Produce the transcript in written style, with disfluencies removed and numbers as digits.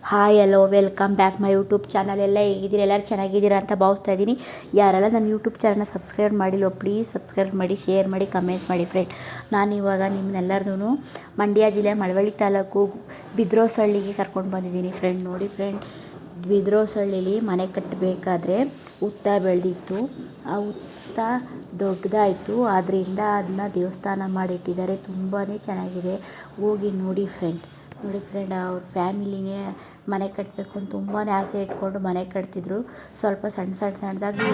Hi hello welcome back my YouTube channel. ಎಲ್ಲ ಹೇಗಿದ್ದೀರಿ? ಎಲ್ಲರೂ ಚೆನ್ನಾಗಿದ್ದೀರಾ ಅಂತ ಭಾವಿಸ್ತಾ ಇದ್ದೀನಿ. ಯಾರೆಲ್ಲ ನನ್ನ ಯೂಟ್ಯೂಬ್ ಚಾನಲ್ನ ಸಬ್ಸ್ಕ್ರೈಬ್ ಮಾಡಿಲ್ಲೋ ಪ್ಲೀಸ್ ಸಬ್ಸ್ಕ್ರೈಬ್ ಮಾಡಿ, ಶೇರ್ ಮಾಡಿ, ಕಮೆಂಟ್ಸ್ ಮಾಡಿ ಫ್ರೆಂಡ್. ನಾನಿವಾಗ ನಿಮ್ಮನ್ನೆಲ್ಲರನ್ನೂ ಮಂಡ್ಯ ಜಿಲ್ಲೆ ಮಳವಳ್ಳಿ ತಾಲೂಕು ಬಿದ್ರೋಸಹಳ್ಳಿಗೆ ಕರ್ಕೊಂಡು ಬಂದಿದ್ದೀನಿ ಫ್ರೆಂಡ್. ನೋಡಿ ಫ್ರೆಂಡ್, ಬಿದ್ರೋಸಹಳ್ಳಿಲಿ ಮನೆ ಕಟ್ಟಬೇಕಾದ್ರೆ ಹುತ್ತ ಬೆಳೆದಿತ್ತು. ಆ ಹುತ್ತ ದೊಡ್ಡದಾಯಿತು, ಆದ್ದರಿಂದ ಅದನ್ನ ದೇವಸ್ಥಾನ ಮಾಡಿಟ್ಟಿದ್ದಾರೆ. ತುಂಬಾ ಚೆನ್ನಾಗಿದೆ, ಹೋಗಿ ನೋಡಿ ಫ್ರೆಂಡ್. ನೋಡಿ ಫ್ರೆಂಡ್, ಅವ್ರ ಫ್ಯಾಮಿಲಿನೇ ಮನೆ ಕಟ್ಟಬೇಕು ಅಂತ ತುಂಬಾ ಆಸೆ ಇಟ್ಕೊಂಡು ಮನೆ ಕಟ್ತಿದ್ರು. ಸ್ವಲ್ಪ ಸಣ್ಣದಾಗಿ